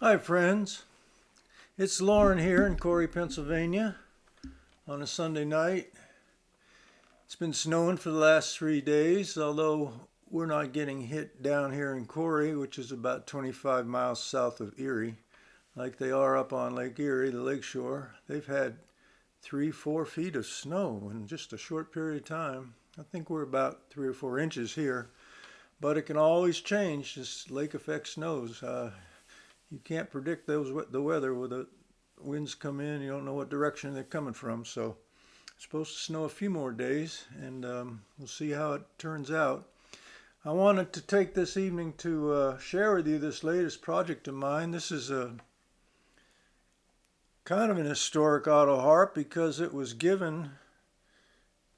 Hi, friends. It's Lauren here in Corey, Pennsylvania on a Sunday night. It's been snowing for the last 3 days, although we're not getting hit down here in Corey, which is about 25 miles south of Erie, like they are up on Lake Erie, the lakeshore. They've had 3-4 feet of snow in just a short period of time. I think we're about 3 or 4 inches here, but it can always change. This lake effect snows. You can't predict the weather with the winds come in. You don't know what direction they're coming from. So it's supposed to snow a few more days, and we'll see how it turns out. I wanted to take this evening to share with you this latest project of mine. This is a kind of an historic auto harp because it was given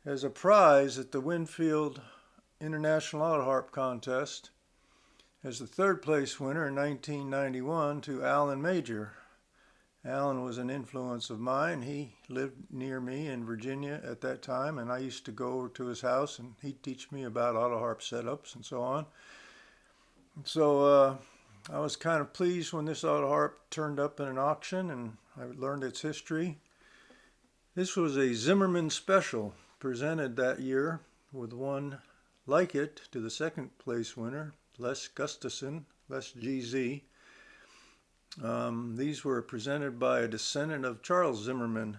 as a prize at the Winfield International Auto Harp Contest as the third place winner in 1991 to Alan Major. Alan was an influence of mine. He lived near me in Virginia at that time, and I used to go over to his house and he'd teach me about auto harp setups and so on. So I was kind of pleased when this auto harp turned up in an auction and I learned its history. This was a Zimmerman special presented that year with one like it to the second place winner, Les Gustafson, Les GZ. These were presented by a descendant of Charles Zimmerman,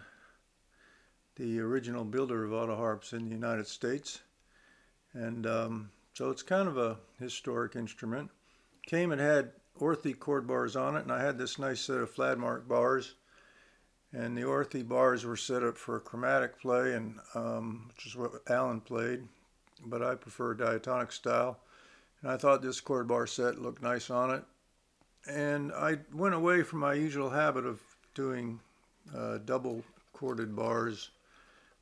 the original builder of auto harps in the United States. And so it's kind of a historic instrument. It had Orthe chord bars on it, and I had this nice set of flat mark bars. And the Orthe bars were set up for a chromatic play, and which is what Alan played, but I prefer diatonic style. And I thought this chord bar set looked nice on it. And I went away from my usual habit of doing double chorded bars,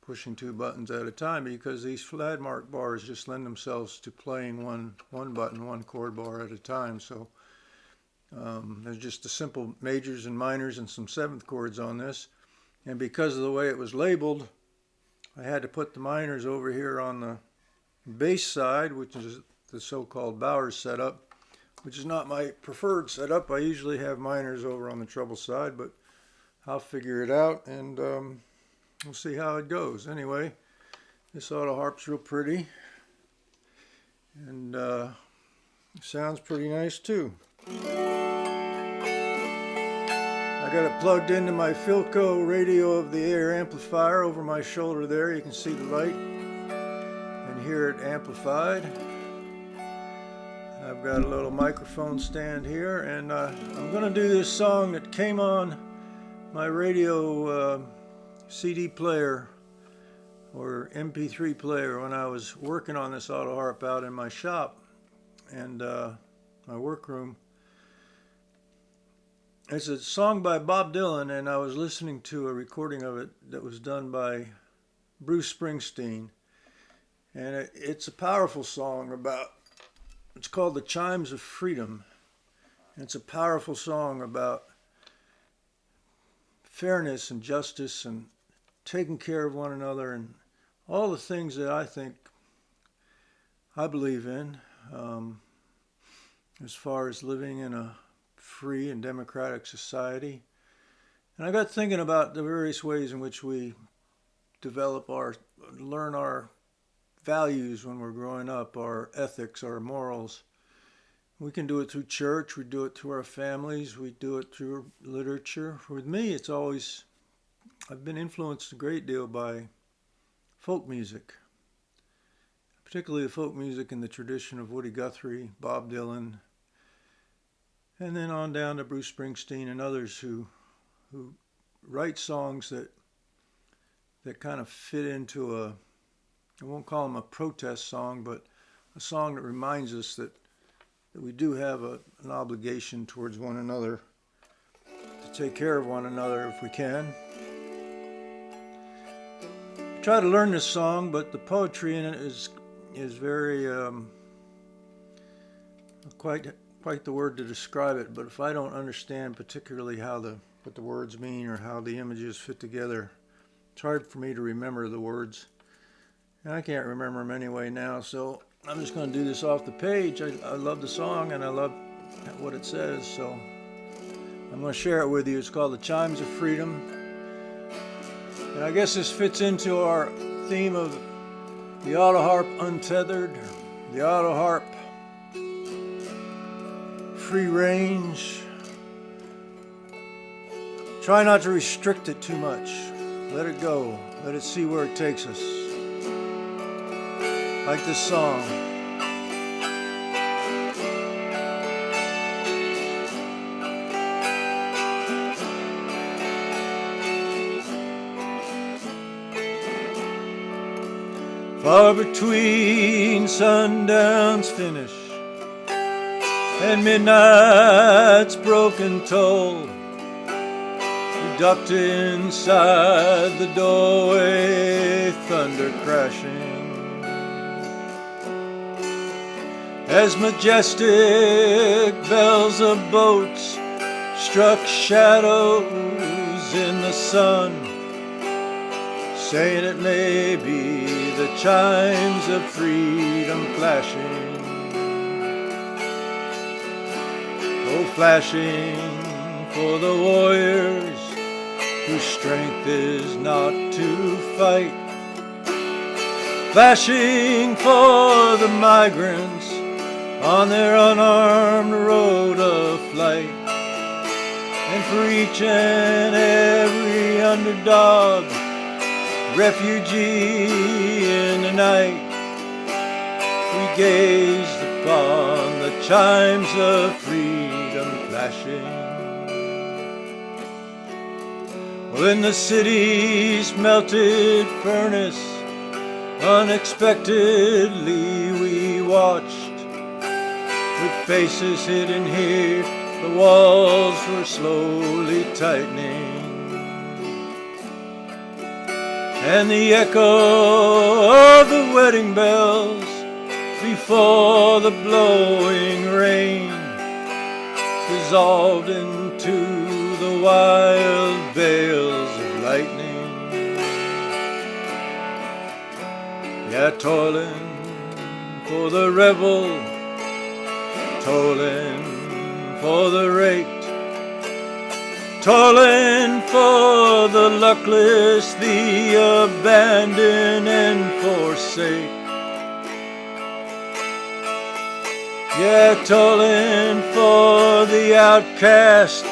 pushing 2 buttons at a time, because these flat mark bars just lend themselves to playing one button, one chord bar at a time. So there's just the simple majors and minors and some seventh chords on this. And because of the way it was labeled, I had to put the minors over here on the bass side, which is the so-called Bowers setup, which is not my preferred setup. I usually have minors over on the treble side, but I'll figure it out, and we'll see how it goes. Anyway, this auto harp's real pretty, and sounds pretty nice too. I got it plugged into my Philco radio of the air amplifier over my shoulder there. You can see the light and hear it amplified. I've got a little microphone stand here, and I'm going to do this song that came on my radio CD player or MP3 player when I was working on this auto harp out in my shop and my workroom. It's a song by Bob Dylan, and I was listening to a recording of it that was done by Bruce Springsteen. And it's a powerful song it's called the Chimes of Freedom. And it's a powerful song about fairness and justice and taking care of one another and all the things that I believe in as far as living in a free and democratic society. And I got thinking about the various ways in which we learn our values when we're growing up, our ethics, our morals. We can do it through church, we do it through our families, we do it through literature. With me, I've been influenced a great deal by folk music, particularly the folk music in the tradition of Woody Guthrie, Bob Dylan, and then on down to Bruce Springsteen and others who write songs that kind of fit into I won't call them a protest song, but a song that reminds us that we do have an obligation towards one another to take care of one another if we can. I try to learn this song, but the poetry in it is very quite the word to describe it. But if I don't understand particularly what the words mean or how the images fit together, it's hard for me to remember the words. And I can't remember them anyway now, so I'm just going to do this off the page. I love the song and I love what it says, so I'm going to share it with you. It's called the Chimes of Freedom. And I guess this fits into our theme of the auto harp untethered, the auto harp free range. Try not to restrict it too much. Let it go. Let it see where it takes us. Like this song. Far between sundown's finish and midnight's broken toll, we ducked inside the doorway, thunder crashing, as majestic bells of boats struck shadows in the sun, saying it may be the chimes of freedom flashing, oh, flashing for the warriors whose strength is not to fight, flashing for the migrants on their unarmed road of flight, and for each and every underdog, refugee in the night, we gazed upon the chimes of freedom flashing. Well, in the city's melted furnace, unexpectedly we watched, with faces hidden here, the walls were slowly tightening, and the echo of the wedding bells before the blowing rain dissolved into the wild veils of lightning. Yeah, toiling for the rebel, toiling for the raped, toiling for the luckless, the abandoned and forsake. Yeah, toiling for the outcast,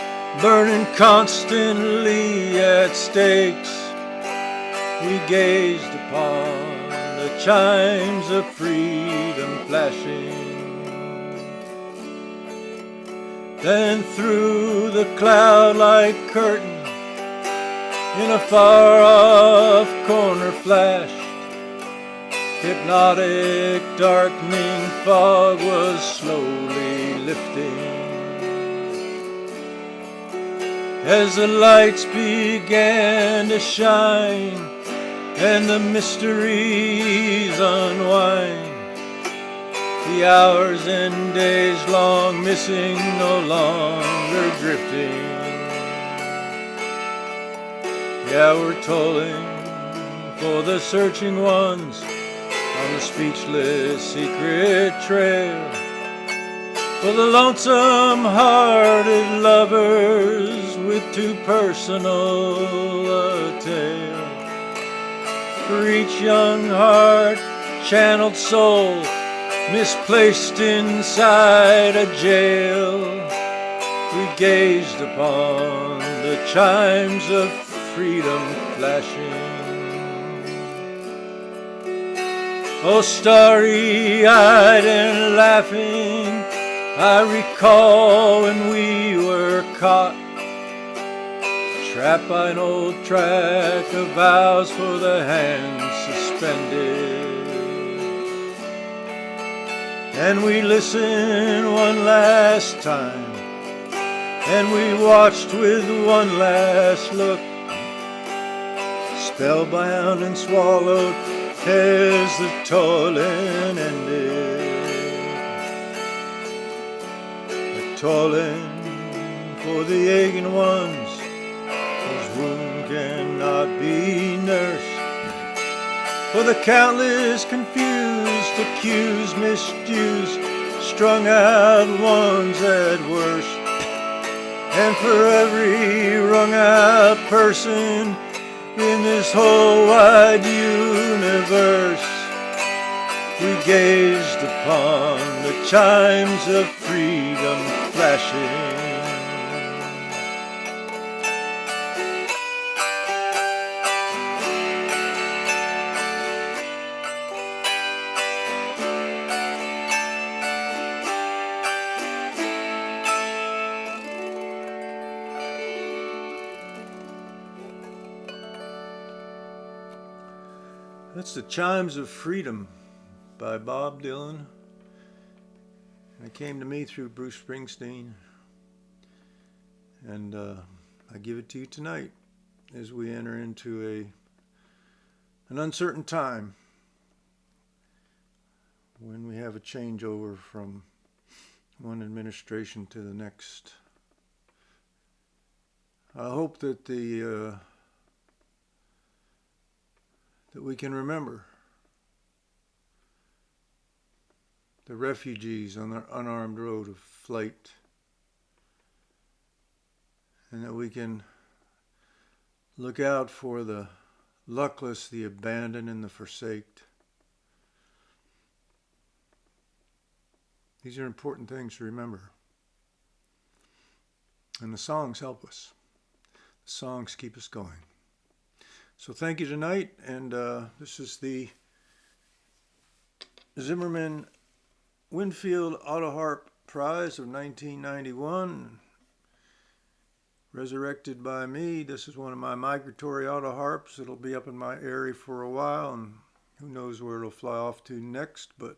burning constantly at stakes. We gazed upon the chimes of freedom flashing. Then through the cloud-like curtain, in a far-off corner flashed, hypnotic, darkening fog was slowly lifting, as the lights began to shine and the mysteries unwind. The hours and days long missing, no longer drifting. Yeah, we're tolling for the searching ones on the speechless secret trail, for the lonesome-hearted lovers with too personal a tale, for each young heart, channeled soul, misplaced inside a jail. We gazed upon the chimes of freedom flashing. Oh, starry-eyed and laughing, I recall when we were caught, trapped by an old track of vows for the hands suspended. And we listened one last time, and we watched with one last look, spellbound and swallowed as the toiling ended. The toiling for the aching ones whose wound cannot be nursed, for the countless confused, accused, misused, strung out ones at worst, And for every wrung-out person in this whole wide universe, we gazed upon the chimes of freedom flashing. That's the Chimes of Freedom by Bob Dylan. And it came to me through Bruce Springsteen. And I give it to you tonight as we enter into an uncertain time when we have a changeover from one administration to the next. I hope that that we can remember the refugees on the unarmed road of flight, and that we can look out for the luckless, the abandoned, and the forsaked. These are important things to remember. And the songs help us. The songs keep us going. So thank you tonight, and this is the Zimmerman Winfield Auto Harp Prize of 1991, resurrected by me. This is one of my migratory auto harps. It'll be up in my area for a while, and who knows where it'll fly off to next, but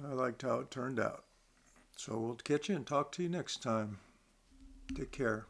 I liked how it turned out. So we'll catch you and talk to you next time. Take care.